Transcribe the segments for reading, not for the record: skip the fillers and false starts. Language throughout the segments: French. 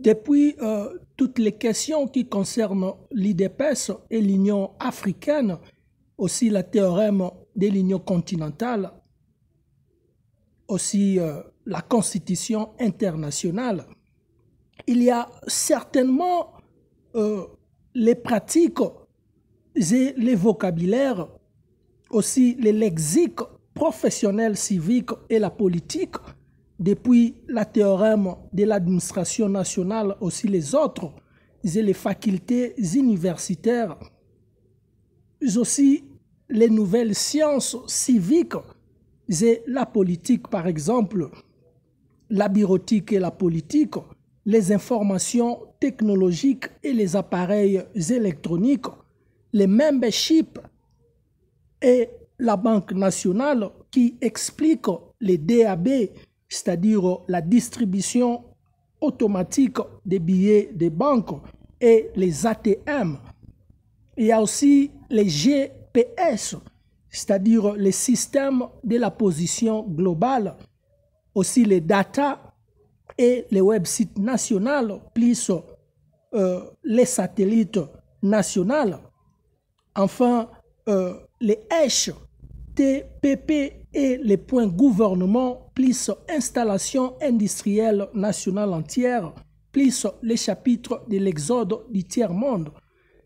Depuis toutes les questions qui concernent l'IDPS et l'Union africaine, aussi le théorème de l'Union continentale, aussi la Constitution internationale, il y a certainement les pratiques et les vocabulaires, aussi les lexiques professionnels civiques et la politique, depuis le théorème de l'administration nationale, aussi les autres, et les facultés universitaires, aussi les nouvelles sciences civiques et la politique, par exemple, la bureautique et la politique, les informations technologiques et les appareils électroniques, les memberships et la Banque nationale qui explique les DAB, c'est-à-dire la distribution automatique des billets des banques et les ATM. Il y a aussi les GPS, c'est-à-dire les systèmes de la position globale, aussi les data et les websites nationaux, plus les satellites nationaux. Enfin, les H, TPP et les points gouvernement, plus installation industrielle nationale entière, plus les chapitres de l'exode du tiers-monde.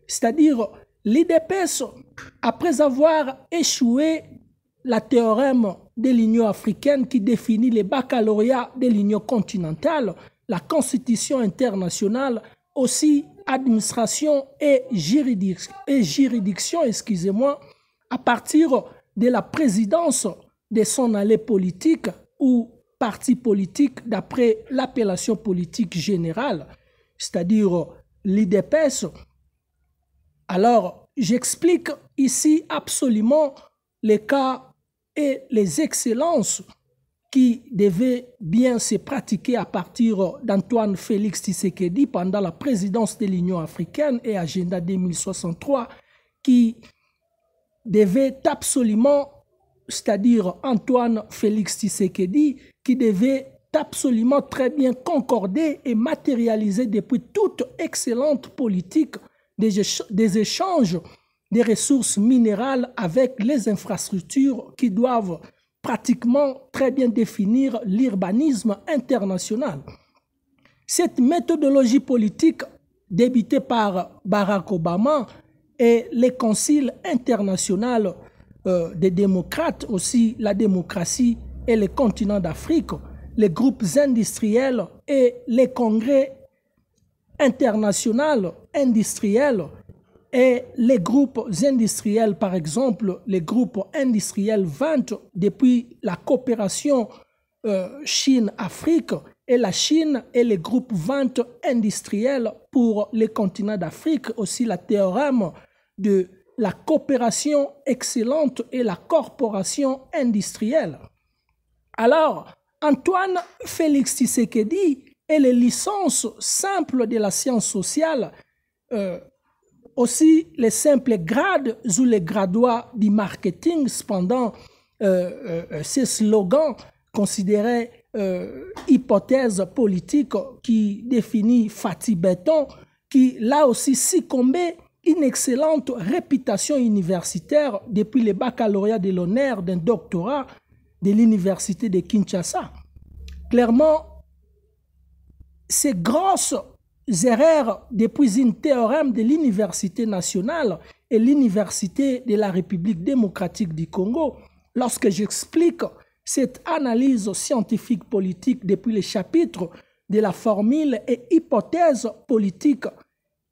C'est-à-dire, l'IDPS, après avoir échoué le théorème de l'Union africaine qui définit les baccalauréats de l'Union continentale, la Constitution internationale, aussi administration et juridiction, excusez-moi, à partir de la présidence de son allée politique ou parti politique d'après l'appellation politique générale, c'est-à-dire l'IDPS. Alors, j'explique ici absolument les cas et les excellences qui devaient bien se pratiquer à partir d'Antoine Félix Tshisekedi pendant la présidence de l'Union africaine et Agenda 2063, qui devait absolument, c'est-à-dire Antoine Félix Tshisekedi, qui devait absolument très bien concorder et matérialiser depuis toute excellente politique des échanges des ressources minérales avec les infrastructures qui doivent pratiquement très bien définir l'urbanisme international. Cette méthodologie politique débutée par Barack Obama et les conciles internationaux des démocrates, aussi la démocratie et les continents d'Afrique, les groupes industriels et les congrès internationaux industriels et les groupes industriels, par exemple, les groupes industriels 20 depuis la coopération Chine-Afrique et la Chine et les groupes 20 industriels pour les continents d'Afrique, aussi la théorème de la coopération excellente et la corporation industrielle. Alors, Antoine Félix Tshisekedi et les licences simples de la science sociale, aussi les simples grades ou les graduats du marketing, cependant ces slogans considérés hypothèse politique qui définit Fatih Béton, qui là aussi succombait une excellente réputation universitaire depuis le baccalauréat de l'honneur d'un doctorat de l'université de Kinshasa. Clairement, ces grosses erreurs depuis un théorème de l'université nationale et l'université de la République démocratique du Congo, lorsque j'explique cette analyse scientifique politique depuis les chapitres de la formule et hypothèse politique,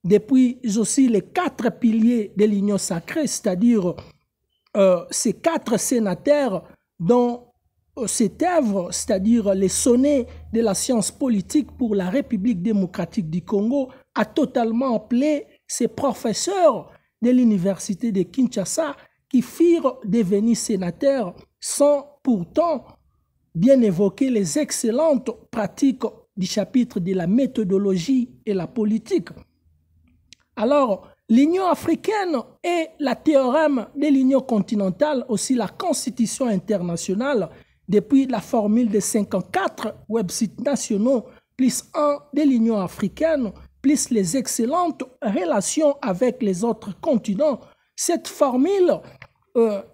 depuis aussi les 4 piliers de l'union sacrée, c'est-à-dire ces 4 sénateurs dont cette œuvre, c'est-à-dire les sonnets de la science politique pour la République démocratique du Congo, a totalement appelé ces professeurs de l'université de Kinshasa qui firent devenir sénateurs sans pourtant bien évoquer les excellentes pratiques du chapitre de la méthodologie et la politique. Alors, l'Union africaine et la théorème de l'Union continentale, aussi la Constitution internationale, depuis la formule de 54 websites nationaux, plus 1 de l'Union africaine, plus les excellentes relations avec les autres continents. Cette formule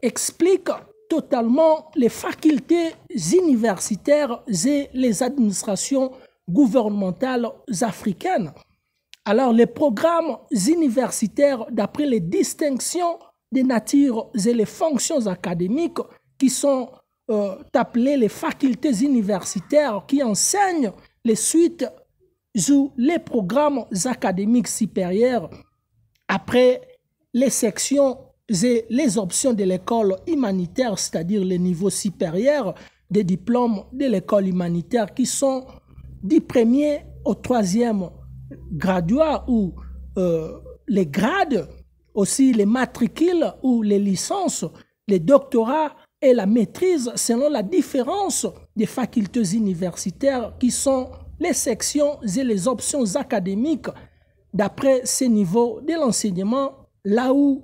explique totalement les facultés universitaires et les administrations gouvernementales africaines. Alors, les programmes universitaires, d'après les distinctions des natures et les fonctions académiques qui sont appelées les facultés universitaires qui enseignent les suites ou les programmes académiques supérieurs après les sections et les options de l'école humanitaire, c'est-à-dire les niveaux supérieurs des diplômes de l'école humanitaire qui sont du premier au troisième graduat ou les grades, aussi les matricules ou les licences, les doctorats et la maîtrise selon la différence des facultés universitaires qui sont les sections et les options académiques d'après ces niveaux de l'enseignement, là où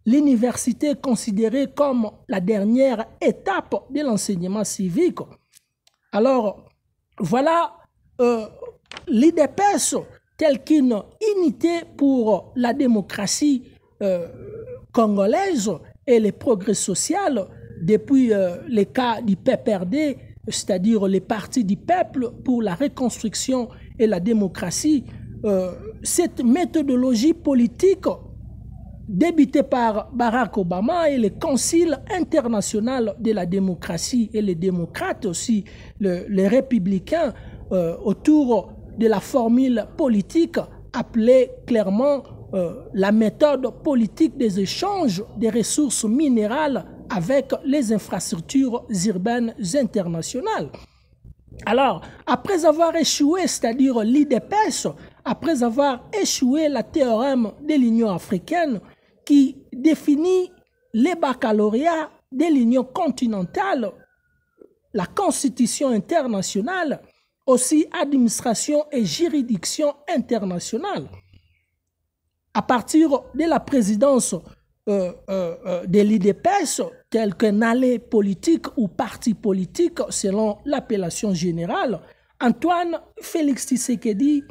l'université est considérée comme la dernière étape de l'enseignement civique. Alors, voilà l'IDPS telle qu'une unité pour la démocratie congolaise et le progrès social depuis les cas du PPRD, c'est-à-dire les partis du peuple pour la reconstruction et la démocratie. Cette méthodologie politique débutée par Barack Obama et le Conseil international de la démocratie et les démocrates aussi, les républicains, autour de la formule politique appelée clairement la méthode politique des échanges des ressources minérales avec les infrastructures urbaines internationales. Alors, après avoir échoué, c'est-à-dire l'IDPS, après avoir échoué la théorème de l'Union africaine qui définit les baccalauréats de l'Union continentale, la Constitution internationale, aussi administration et juridiction internationale. À partir de la présidence de l'IDPS, tel qu'un allée politique ou parti politique selon l'appellation générale, Antoine Félix Tshisekedi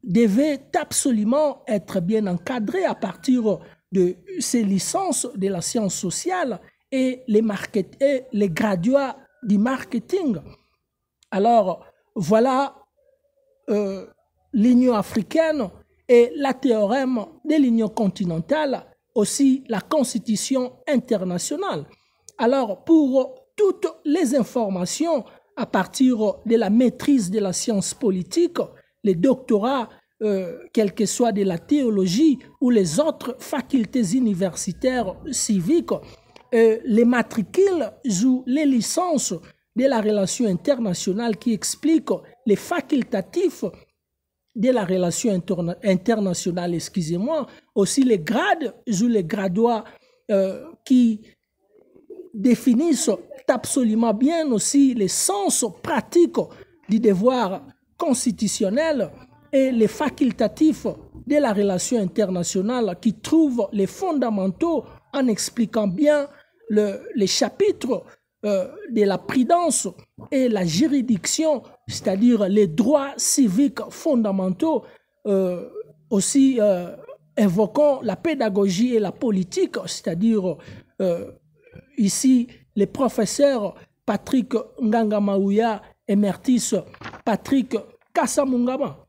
devait absolument être bien encadré à partir de ses licences de la science sociale et les graduats du marketing. Alors, voilà l'Union africaine et la théorème de l'Union continentale, aussi la Constitution internationale. Alors, pour toutes les informations à partir de la maîtrise de la science politique, les doctorats, quel que soit de la théologie ou les autres facultés universitaires civiques, les matricules ou les licences de la relation internationale qui expliquent les facultatifs de la relation internationale, excusez-moi, aussi les grades ou les graduats qui définissent absolument bien aussi les sens pratiques du devoir constitutionnel et les facultatifs de la relation internationale qui trouvent les fondamentaux en expliquant bien les chapitres de la prudence et la juridiction, c'est-à-dire les droits civiques fondamentaux, aussi évoquant la pédagogie et la politique, c'est-à-dire ici les professeurs Patrick Nganga Maouya et Mertis Patrick Kassamungama.